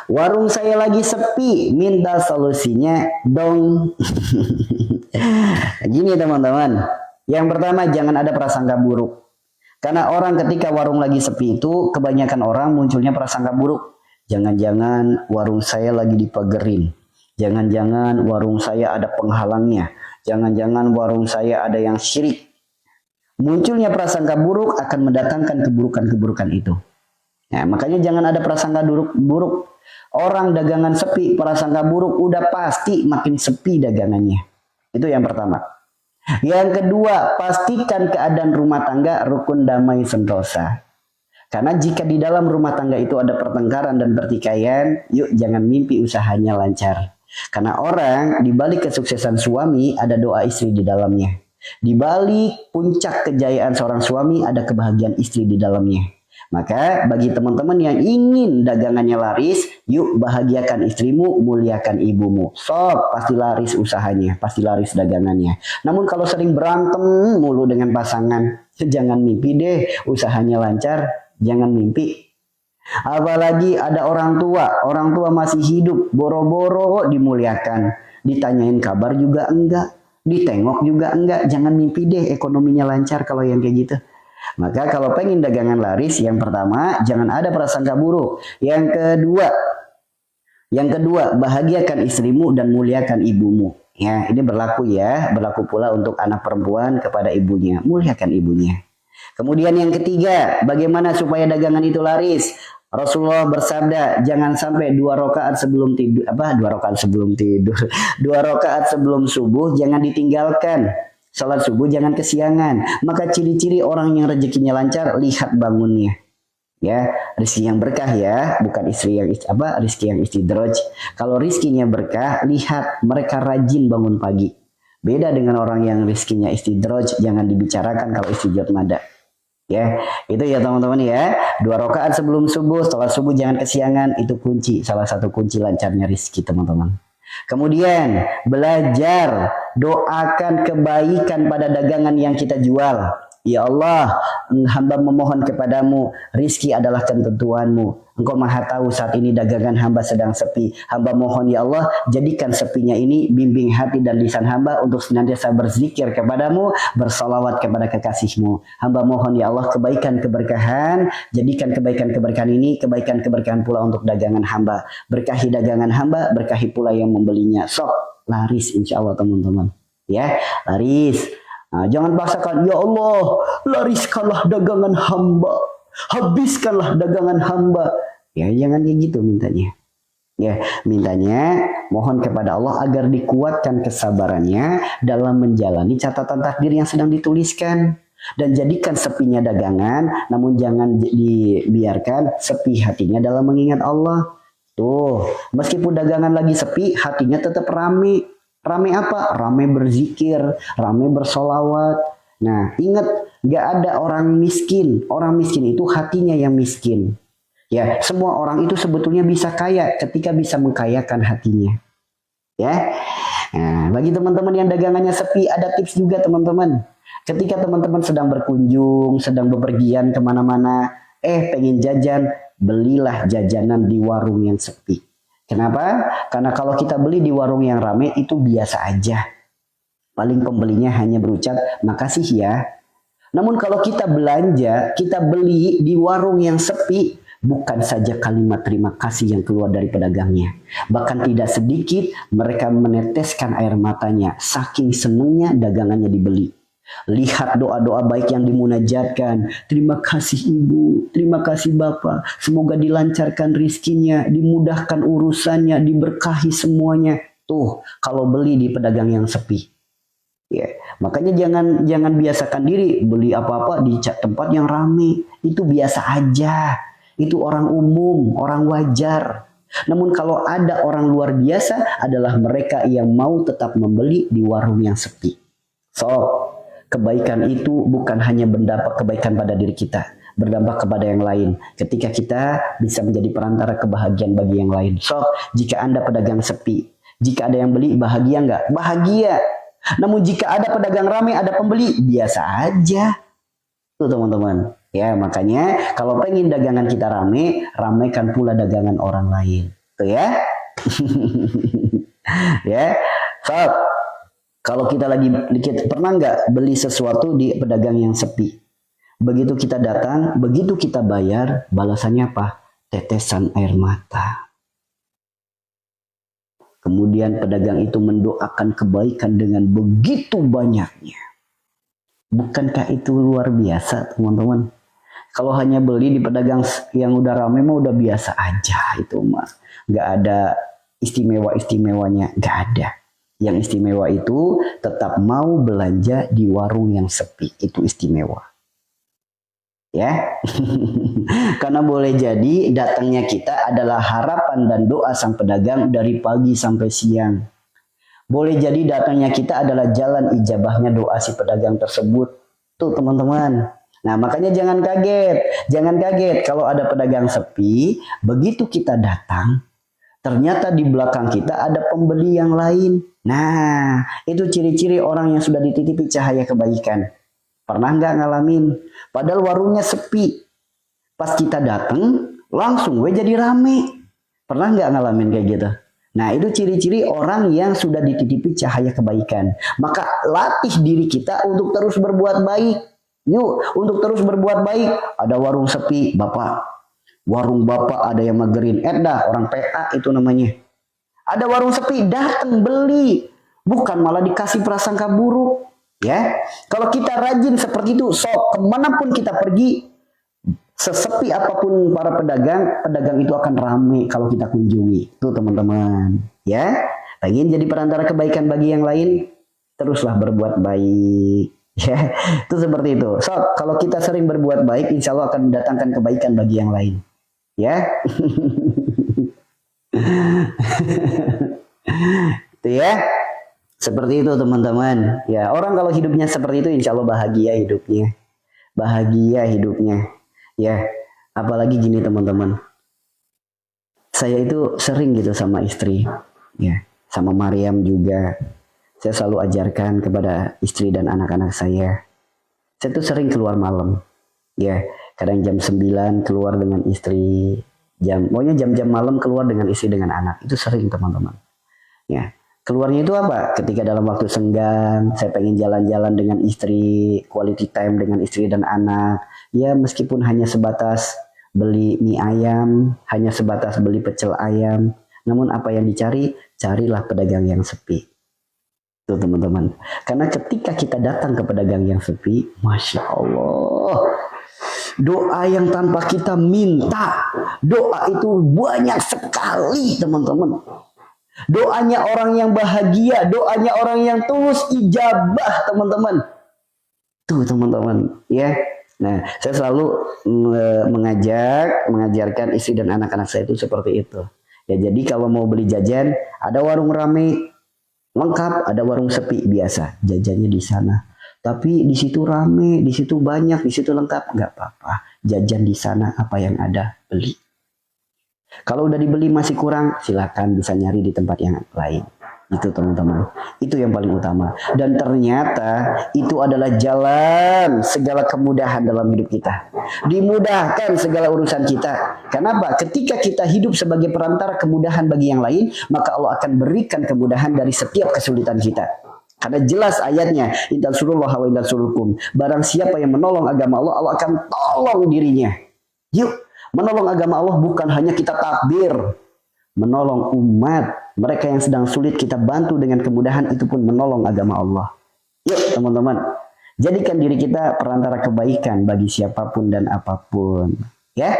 Warung saya lagi sepi, minta solusinya dong. Gini teman-teman, yang pertama jangan ada prasangka buruk. Karena orang ketika warung lagi sepi itu, kebanyakan orang munculnya prasangka buruk. Jangan-jangan warung saya lagi dipagerin. Jangan-jangan warung saya ada penghalangnya. Jangan-jangan warung saya ada yang syirik. Munculnya prasangka buruk akan mendatangkan keburukan-keburukan itu. Nah, makanya jangan ada prasangka buruk. Orang dagangan sepi, prasangka buruk, udah pasti makin sepi dagangannya. Itu yang pertama. Yang kedua, pastikan keadaan rumah tangga rukun, damai, sentosa. Karena jika di dalam rumah tangga itu ada pertengkaran dan pertikaian, yuk jangan mimpi usahanya lancar. Karena orang di balik kesuksesan suami ada doa istri di dalamnya. Di balik puncak kejayaan seorang suami ada kebahagiaan istri di dalamnya. Maka bagi teman-teman yang ingin dagangannya laris, yuk bahagiakan istrimu, muliakan ibumu. Sok, pasti laris usahanya, pasti laris dagangannya. Namun kalau sering berantem mulu dengan pasangan, jangan mimpi deh usahanya lancar, jangan mimpi. Apalagi ada orang tua masih hidup, boro-boro dimuliakan. Ditanyain kabar juga enggak, ditengok juga enggak, jangan mimpi deh ekonominya lancar kalau yang kayak gitu. Maka kalau pengen dagangan laris, yang pertama jangan ada prasangka buruk. Yang kedua bahagiakan istrimu dan muliakan ibumu. Ya, ini berlaku pula untuk anak perempuan kepada ibunya, muliakan ibunya. Kemudian yang ketiga, bagaimana supaya dagangan itu laris? Rasulullah bersabda, jangan sampai 2 rakaat sebelum tidur, 2 rakaat sebelum subuh jangan ditinggalkan. Salat subuh jangan kesiangan. Maka ciri-ciri orang yang rezekinya lancar, lihat bangunnya. Ya, rezeki yang berkah ya, bukan rezeki yang istidraj. Kalau rezekinya berkah, lihat mereka rajin bangun pagi. Beda dengan orang yang rezekinya istidraj, jangan dibicarakan kalau istidraj mada. Ya, itu ya teman-teman ya. 2 rakaat sebelum subuh, salat subuh jangan kesiangan, itu kunci, salah satu kunci lancarnya rezeki teman-teman. Kemudian belajar doakan kebaikan pada dagangan yang kita jual. Ya Allah, hamba memohon kepadamu, rizki adalah ketentuanmu. Engkau maha tahu saat ini dagangan hamba sedang sepi. Hamba mohon ya Allah, jadikan sepinya ini bimbing hati dan lisan hamba untuk senantiasa berzikir kepadamu, bersalawat kepada kekasihmu. Hamba mohon ya Allah kebaikan keberkahan, jadikan kebaikan-keberkahan ini kebaikan-keberkahan pula untuk dagangan hamba. Berkahi dagangan hamba, berkahi pula yang membelinya. Sok laris insya Allah teman-teman. Ya, laris. Nah, jangan paksakan, ya Allah, lariskanlah dagangan hamba, habiskanlah dagangan hamba. Ya, jangan kayak gitu mintanya. Ya, mintanya mohon kepada Allah agar dikuatkan kesabarannya dalam menjalani catatan takdir yang sedang dituliskan. Dan jadikan sepinya dagangan, namun jangan dibiarkan sepi hatinya dalam mengingat Allah. Tuh, meskipun dagangan lagi sepi, hatinya tetap rame. Rame apa? Rame berzikir, rame bersolawat. Nah, ingat, gak ada orang miskin. Orang miskin itu hatinya yang miskin. Ya, semua orang itu sebetulnya bisa kaya ketika bisa mengkayakan hatinya. Ya, nah, bagi teman-teman yang dagangannya sepi, ada tips juga teman-teman. Ketika teman-teman sedang berkunjung, sedang bepergian kemana-mana, pengen jajan, belilah jajanan di warung yang sepi. Kenapa? Karena kalau kita beli di warung yang ramai itu biasa aja. Paling pembelinya hanya berucap, makasih ya. Namun kalau kita belanja, kita beli di warung yang sepi, bukan saja kalimat terima kasih yang keluar dari pedagangnya. Bahkan tidak sedikit mereka meneteskan air matanya. Saking senangnya dagangannya dibeli. Lihat doa-doa baik yang dimunajatkan. Terima kasih ibu, terima kasih bapak. Semoga dilancarkan rizkinya, dimudahkan urusannya, diberkahi semuanya. Tuh, kalau beli di pedagang yang sepi. Ya, makanya jangan biasakan diri beli apa-apa di tempat yang ramai. Itu biasa aja. Itu orang umum, orang wajar. Namun kalau ada orang luar biasa adalah mereka yang mau tetap membeli di warung yang sepi. So, kebaikan itu bukan hanya berdampak kebaikan pada diri kita, berdampak kepada yang lain. Ketika kita bisa menjadi perantara kebahagiaan bagi yang lain. So, jika Anda pedagang sepi, jika ada yang beli, bahagia nggak? Bahagia. Namun jika ada pedagang ramai, ada pembeli, biasa aja. Tuh teman-teman. Ya, makanya kalau pengen dagangan kita ramai, ramaikan pula dagangan orang lain. Tuh ya. Ya. So, kalau kita lagi pernah nggak beli sesuatu di pedagang yang sepi? Begitu kita datang, begitu kita bayar, balasannya apa? Tetesan air mata. Kemudian pedagang itu mendoakan kebaikan dengan begitu banyaknya. Bukankah itu luar biasa, teman-teman? Kalau hanya beli di pedagang yang udah rame mah udah biasa aja itu mah. Nggak ada istimewa-istimewanya, nggak ada. Yang istimewa itu tetap mau belanja di warung yang sepi, itu istimewa. Ya, karena boleh jadi datangnya kita adalah harapan dan doa sang pedagang dari pagi sampai siang. Boleh jadi datangnya kita adalah jalan ijabahnya doa si pedagang tersebut. Tuh teman-teman. Nah makanya jangan kaget kalau ada pedagang sepi. Begitu kita datang, ternyata di belakang kita ada pembeli yang lain. Nah itu ciri-ciri orang yang sudah dititipi cahaya kebaikan. Pernah nggak ngalamin? Padahal warungnya sepi. Pas kita datang, langsung jadi rame. Pernah nggak ngalamin kayak gitu? Nah itu ciri-ciri orang yang sudah dititipi cahaya kebaikan. Maka latih diri kita untuk terus berbuat baik. Yuk, untuk terus berbuat baik. Ada warung sepi, Bapak. Warung Bapak ada yang magerin. Dah, orang PA itu namanya. Ada warung sepi, datang beli. Bukan malah dikasih prasangka buruk. Ya, kalau kita rajin seperti itu, sok kemanapun kita pergi, sesepi apapun para pedagang, pedagang itu akan ramai kalau kita kunjungi. Tuh teman-teman, ya, pengen jadi perantara kebaikan bagi yang lain, teruslah berbuat baik. Ya, itu seperti itu. So, kalau kita sering berbuat baik, insya Allah akan mendatangkan kebaikan bagi yang lain. Ya, itu ya. Seperti itu teman-teman. Ya, orang kalau hidupnya seperti itu insya Allah bahagia hidupnya. Bahagia hidupnya. Ya, apalagi gini teman-teman. Saya itu sering gitu sama istri. Ya, sama Mariam juga. Saya selalu ajarkan kepada istri dan anak-anak saya. Saya tuh sering keluar malam. Ya, kadang jam 9 keluar dengan istri. Pokoknya jam-jam malam keluar dengan istri dengan anak. Itu sering teman-teman. Ya. Keluarnya itu apa? Ketika dalam waktu senggang, saya pengen jalan-jalan dengan istri, quality time dengan istri dan anak. Ya meskipun hanya sebatas beli mie ayam, hanya sebatas beli pecel ayam. Namun apa yang dicari? Carilah pedagang yang sepi. Tuh teman-teman. Karena ketika kita datang ke pedagang yang sepi, Masya Allah. Doa yang tanpa kita minta. Doa itu banyak sekali teman-teman. Doanya orang yang bahagia, doanya orang yang tulus, ijabah teman-teman. Tuh teman-teman, ya. Nah, saya selalu mengajarkan istri dan anak-anak saya itu seperti itu. Ya, jadi kalau mau beli jajan, ada warung rame, lengkap, ada warung sepi biasa, jajannya di sana. Tapi di situ rame, di situ banyak, di situ lengkap, nggak apa-apa. Jajan di sana apa yang ada beli. Kalau udah dibeli masih kurang, silakan bisa nyari di tempat yang lain. Itu teman-teman. Itu yang paling utama. Dan ternyata itu adalah jalan segala kemudahan dalam hidup kita. Dimudahkan segala urusan kita. Kenapa? Ketika kita hidup sebagai perantara kemudahan bagi yang lain, maka Allah akan berikan kemudahan dari setiap kesulitan kita. Karena jelas ayatnya, intan surullah wa intan surukum. Barang siapa yang menolong agama Allah, Allah akan tolong dirinya. Yuk. Menolong agama Allah bukan hanya kita takbir. Menolong umat. Mereka yang sedang sulit kita bantu dengan kemudahan. Itu pun menolong agama Allah. Yuk teman-teman. Jadikan diri kita perantara kebaikan bagi siapapun dan apapun. Ya.